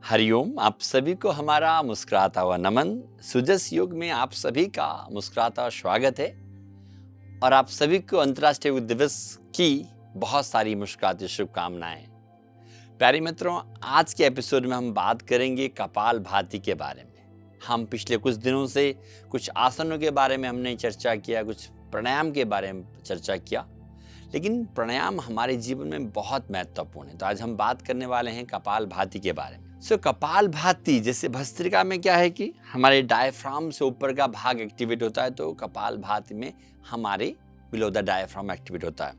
हरिओम। आप सभी को हमारा मुस्कुराता हुआ नमन। सुजस योग में आप सभी का मुस्कुराता हुआ स्वागत है और आप सभी को अंतर्राष्ट्रीय योग दिवस की बहुत सारी मुस्कुराती शुभकामनाएं। प्यारे मित्रों, आज के एपिसोड में हम बात करेंगे कपालभाति के बारे में। हम पिछले कुछ दिनों से कुछ आसनों के बारे में हमने चर्चा किया, कुछ प्राणायाम के बारे में चर्चा किया, लेकिन प्राणायाम हमारे जीवन में बहुत महत्वपूर्ण है। तो आज हम बात करने वाले हैं कपालभाति के बारे में। कपालभाति जैसे भस्त्रिका में क्या है कि हमारे डायफ्राम से ऊपर का भाग एक्टिवेट होता है, तो कपालभाति में हमारे बिलो द डायफ्राम एक्टिवेट होता है।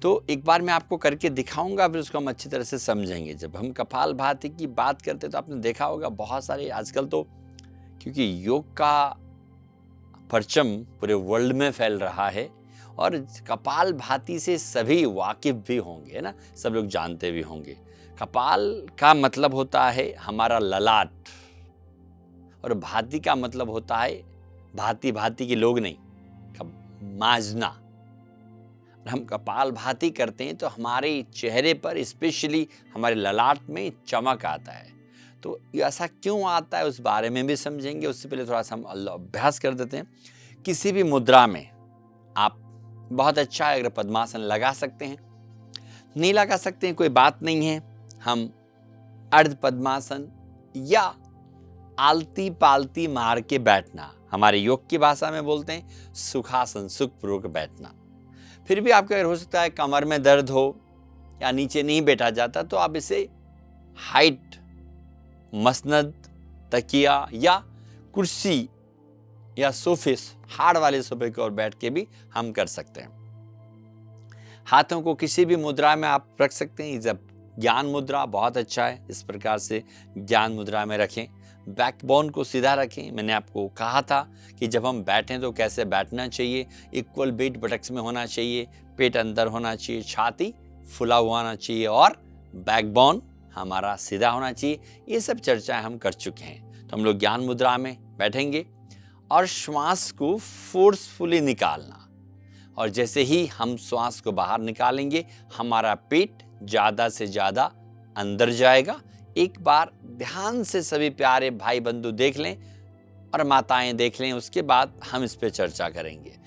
तो एक बार मैं आपको करके दिखाऊंगा, फिर उसको हम अच्छी तरह से समझेंगे। जब हम कपालभाति की बात करते हैं तो आपने देखा होगा बहुत सारे आजकल तो, क्योंकि योग का परचम पूरे वर्ल्ड में फैल रहा है और कपालभाति से सभी वाकिफ भी होंगे, है ना, सब लोग जानते भी होंगे। कपाल का मतलब होता है हमारा ललाट और भाति का मतलब होता है भांति भांति के लोग नहीं, माजना। हम कपालभाति करते हैं तो हमारे चेहरे पर, स्पेशली हमारे ललाट में चमक आता है। तो ऐसा क्यों आता है उस बारे में भी समझेंगे। उससे पहले थोड़ा सा हम अभ्यास कर देते हैं। किसी भी मुद्रा में आप बहुत अच्छा है, अगर पद्मासन लगा सकते हैं, नहीं लगा सकते हैं कोई बात नहीं है। हम अर्ध पद्मासन या आलती पालती मार के बैठना, हमारे योग की भाषा में बोलते हैं सुखासन, सुखपूर्वक बैठना। फिर भी आपको अगर हो सकता है कमर में दर्द हो या नीचे नहीं बैठा जाता, तो आप इसे हाइट, मसनद, तकिया या कुर्सी या सोफे, हार्ड वाले सोफे की ओर बैठ के भी हम कर सकते हैं। हाथों को किसी भी मुद्रा में आप रख सकते हैं। जब ज्ञान मुद्रा बहुत अच्छा है, इस प्रकार से ज्ञान मुद्रा में रखें। बैकबोन को सीधा रखें। मैंने आपको कहा था कि जब हम बैठें तो कैसे बैठना चाहिए। इक्वल वेट बटक्स में होना चाहिए, पेट अंदर होना चाहिए, छाती फुला हुआ होना चाहिए और बैकबोन हमारा सीधा होना चाहिए। ये सब चर्चाएं हम कर चुके हैं। तो हम लोग ज्ञान मुद्रा में बैठेंगे और श्वास को फोर्सफुली निकालना, और जैसे ही हम श्वास को बाहर निकालेंगे हमारा पेट ज्यादा से ज्यादा अंदर जाएगा। एक बार ध्यान से सभी प्यारे भाई बंधु देख लें और माताएं देख लें, उसके बाद हम इस पे चर्चा करेंगे।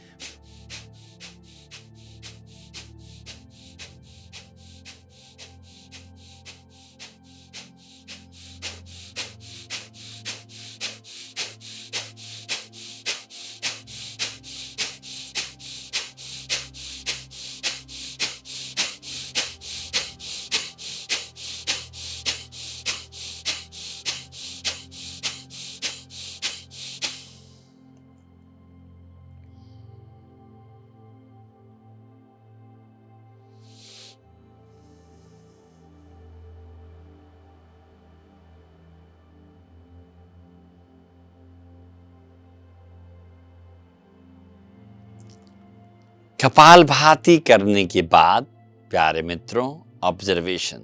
कपालभाति करने के बाद प्यारे मित्रों, ऑब्जर्वेशन।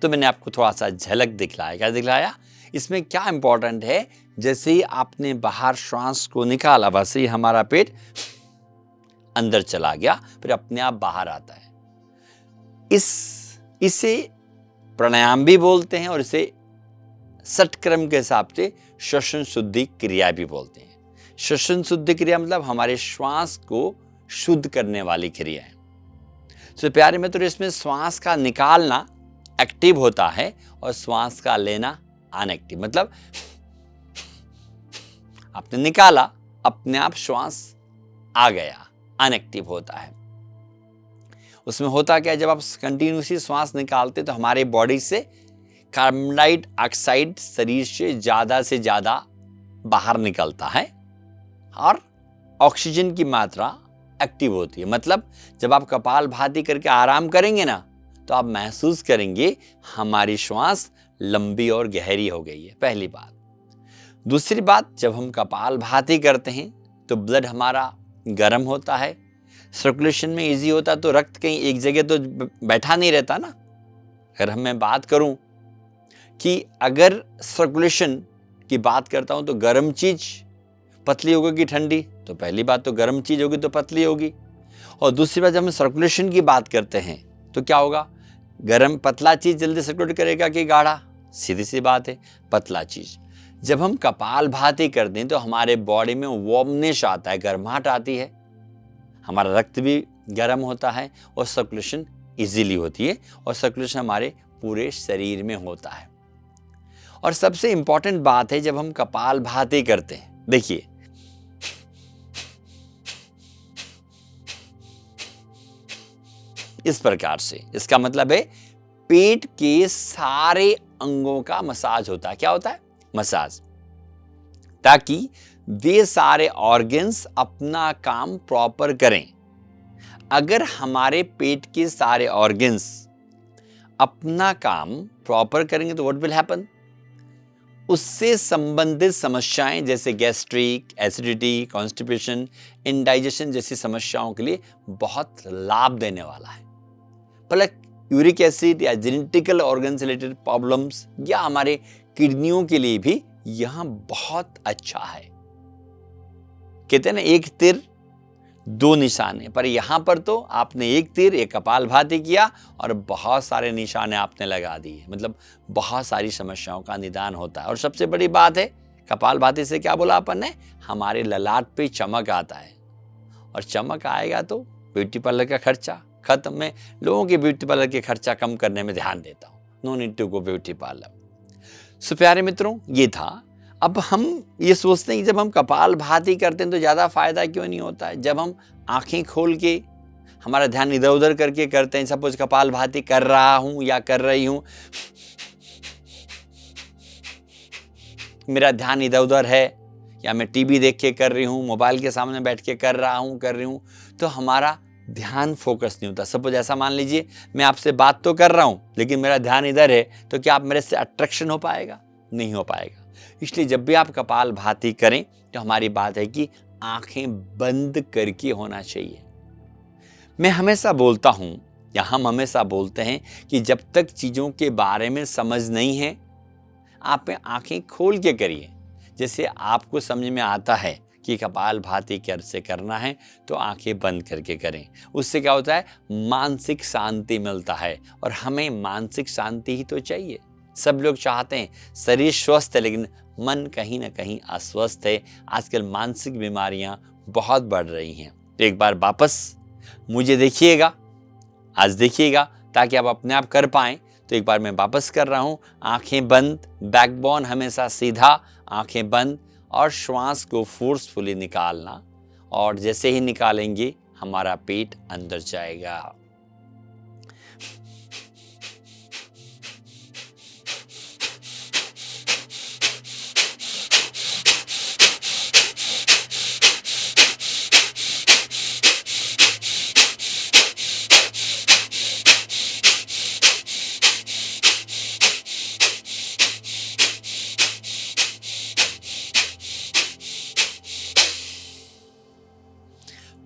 तो मैंने आपको थोड़ा सा झलक दिखलाया। क्या दिखलाया? इसमें क्या इंपॉर्टेंट है, जैसे ही आपने बाहर श्वास को निकाला वैसे ही हमारा पेट अंदर चला गया, फिर अपने आप बाहर आता है। इसे प्राणायाम भी बोलते हैं और इसे षटक्रम के हिसाब से श्वसन शुद्धि क्रिया भी बोलते हैं। श्वसन शुद्धि क्रिया मतलब हमारे श्वास को शुद्ध करने वाली क्रिया है। तो प्यारे मित्रों, इसमें श्वास का निकालना एक्टिव होता है और श्वास का लेना अनएक्टिव। मतलब आपने निकाला, अपने आप श्वास आ गया, अनएक्टिव होता है। उसमें होता क्या है, जब आप कंटिन्यूसली श्वास निकालते तो हमारे बॉडी से कार्बन डाइऑक्साइड शरीर से ज्यादा बाहर निकलता है और ऑक्सीजन की मात्रा एक्टिव होती है। मतलब जब आप कपालभाति करके आराम करेंगे ना, तो आप महसूस करेंगे हमारी श्वास लंबी और गहरी हो गई है, पहली बात। दूसरी बात, जब हम कपालभाति करते हैं तो ब्लड हमारा गर्म होता है, सर्कुलेशन में इजी होता है, तो रक्त कहीं एक जगह तो बैठा नहीं रहता ना। अगर मैं बात करूं कि अगर सर्कुलेशन की बात करता हूं तो गर्म चीज पतली होगी कि ठंडी, तो पहली बात तो गर्म चीज होगी तो पतली होगी। और दूसरी बात, जब हम सर्कुलेशन की बात करते हैं तो क्या होगा, गर्म पतला चीज जल्दी सर्कुलेट करेगा कि गाढ़ा? सीधी सी बात है, पतला चीज। जब हम कपालभाति करते हैं तो हमारे बॉडी में वार्मनेस आता है, गर्माहट आती है, हमारा रक्त भी गर्म होता है और सर्कुलेशन इजीली होती है और सर्कुलेशन हमारे पूरे शरीर में होता है। और सबसे इंपॉर्टेंट बात है, जब हम कपालभाति करते हैं, देखिए इस प्रकार से, इसका मतलब है पेट के सारे अंगों का मसाज होता है। क्या होता है? मसाज, ताकि वे सारे ऑर्गन्स अपना काम प्रॉपर करें। अगर हमारे पेट के सारे ऑर्गन्स अपना काम प्रॉपर करेंगे तो व्हाट विल हैपन? उससे संबंधित समस्याएं जैसे गैस्ट्रिक, एसिडिटी, कॉन्स्टिपेशन, इंडाइजेशन जैसी समस्याओं के लिए बहुत लाभ देने वाला है। प्लस यूरिक एसिड या जेनेटिकल ऑर्गन से रिलेटेड प्रॉब्लम्स या हमारे किडनियों के लिए भी यह बहुत अच्छा है। कहते हैं ना, एक तीर दो निशाने, पर यहां पर तो आपने एक तीर, एक कपालभाति किया और बहुत सारे निशाने आपने लगा दिए, मतलब बहुत सारी समस्याओं का निदान होता है। और सबसे बड़ी बात है, कपालभाति से क्या बोला अपन ने? हमारे ललाट पे चमक आता है, और चमक आएगा तो ब्यूटी पार्लर का खर्चा खत्म। मैं लोगों के ब्यूटी पार्लर के खर्चा कम करने में ध्यान देता हूं। No need to go beauty parlour. So प्यारे मित्रों, ये था। अब हम ये सोचते हैं कि जब हम कपालभाति करते हैं तो ज्यादा फायदा क्यों नहीं होता है? जब हम आंखें खोल के हमारा ध्यान इधर उधर करके करते हैं, सपोज कपालभाति कर रहा हूं या कर रही हूं, मेरा ध्यान इधर उधर है, या मैं टीवी देख के कर रही हूं, मोबाइल के सामने बैठ के कर रही हूं, तो हमारा ध्यान फोकस नहीं होता। सपोज ऐसा मान लीजिए, मैं आपसे बात तो कर रहा हूं लेकिन मेरा ध्यान इधर है, तो क्या आप मेरे से अट्रैक्शन हो पाएगा? नहीं हो पाएगा। इसलिए जब भी आप कपालभाति करें तो हमारी बात है कि आंखें बंद करके होना चाहिए। मैं हमेशा बोलता हूं, या हम हमेशा बोलते हैं कि जब तक चीजों के बारे में समझ नहीं है, आप आंखें खोल के करिए। जैसे आपको समझ में आता है कि कपालभाति कैसे करना है, तो आंखें बंद करके करें। उससे क्या होता है? मानसिक शांति मिलता है, और हमें मानसिक शांति ही तो चाहिए। सब लोग चाहते हैं शरीर स्वस्थ है लेकिन मन कहीं ना कहीं अस्वस्थ है। आजकल मानसिक बीमारियां बहुत बढ़ रही हैं। तो एक बार वापस मुझे देखिएगा, आज देखिएगा, ताकि आप अपने आप कर पाएं। तो एक बार मैं वापस कर रहा हूं, आंखें बंद, बैकबोन हमेशा सीधा, आंखें बंद, और श्वास को फोर्सफुली निकालना, और जैसे ही निकालेंगे हमारा पेट अंदर जाएगा।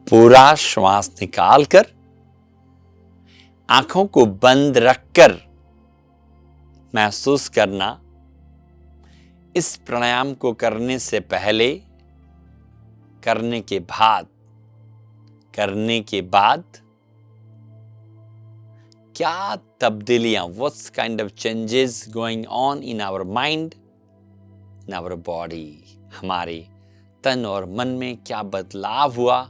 पूरा श्वास निकालकर आंखों को बंद रखकर महसूस करना, इस प्राणायाम को करने से पहले, करने के बाद क्या तब्दीलियां, what's kind of changes going on in our mind, in our body, हमारे तन और मन में क्या बदलाव हुआ,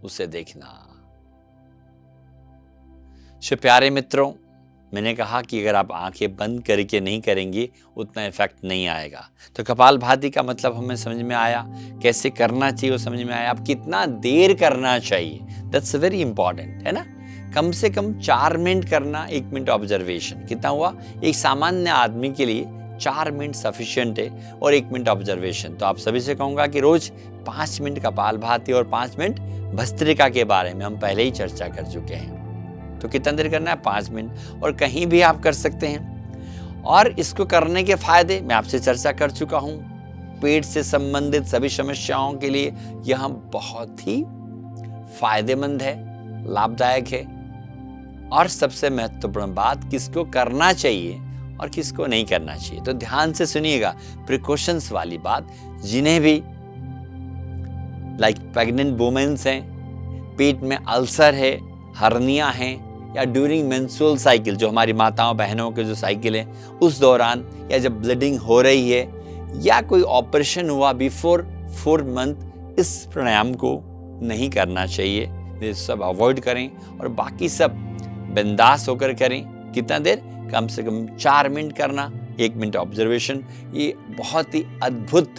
उसे देखना। प्यारे मित्रों, मैंने कहा कि अगर आप आंखें बंद करके नहीं करेंगे उतना इफेक्ट नहीं आएगा। तो कपालभाति का मतलब हमें समझ में आया, कैसे करना चाहिए वो समझ में आया। अब कितना देर करना चाहिए, दैट्स वेरी इंपॉर्टेंट, है ना। कम से कम 4 मिनट करना, 1 मिनट ऑब्जर्वेशन। कितना हुआ? एक सामान्य आदमी के लिए 4 मिनट सफिशिएंट है, और 1 मिनट ऑब्जर्वेशन। तो आप सभी से कहूंगा कि रोज 5 मिनट कपालभाति और 5 मिनट भस्त्रिका के बारे में हम पहले ही चर्चा कर चुके हैं। तो कितना देर करना है? 5 मिनट, और कहीं भी आप कर सकते हैं। और इसको करने के फायदे मैं आपसे चर्चा कर चुका हूं। पेट से संबंधित सभी समस्याओं के लिए यह बहुत ही फायदेमंद है, लाभदायक है। और सबसे महत्वपूर्ण बात, किसको करना चाहिए और किसको नहीं करना चाहिए। तो ध्यान से सुनिएगा, प्रिकॉशंस वाली बात। जिन्हें भी लाइक प्रेग्नेंट वुमेन्स हैं, पेट में अल्सर है, हर्निया है, या ड्यूरिंग मेंस्ट्रुअल साइकिल, जो हमारी माताओं बहनों के जो साइकिल है उस दौरान, या जब ब्लीडिंग हो रही है या कोई ऑपरेशन हुआ बिफोर 4 मंथ, इस प्राणायाम को नहीं करना चाहिए। ये सब अवॉइड करें और बाकी सब बिंदास होकर करें। कितना देर? कम से कम 4 मिनट करना, 1 मिनट ऑब्जर्वेशन। ये बहुत ही अद्भुत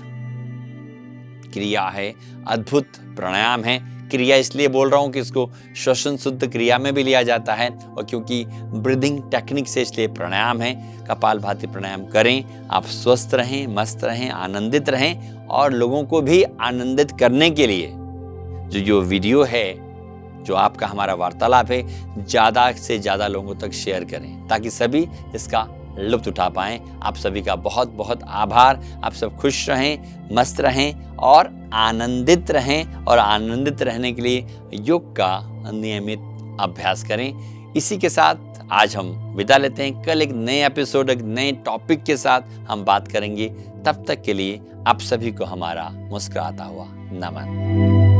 क्रिया है, अद्भुत प्राणायाम है। क्रिया इसलिए बोल रहा हूँ कि इसको श्वसन शुद्ध क्रिया में भी लिया जाता है, और क्योंकि ब्रीदिंग टेक्निक से इसलिए प्राणायाम है। कपालभाति प्राणायाम करें, आप स्वस्थ रहें, मस्त रहें, आनंदित रहें, और लोगों को भी आनंदित करने के लिए जो वीडियो है, जो आपका हमारा वार्तालाप है, ज़्यादा से ज़्यादा लोगों तक शेयर करें ताकि सभी इसका लुत्फ उठा पाएं। आप सभी का बहुत बहुत आभार। आप सब खुश रहें, मस्त रहें और आनंदित रहें, और आनंदित रहने के लिए योग का नियमित अभ्यास करें। इसी के साथ आज हम विदा लेते हैं। कल एक नए एपिसोड, एक नए टॉपिक के साथ हम बात करेंगे। तब तक के लिए आप सभी को हमारा मुस्कुराता हुआ नमन।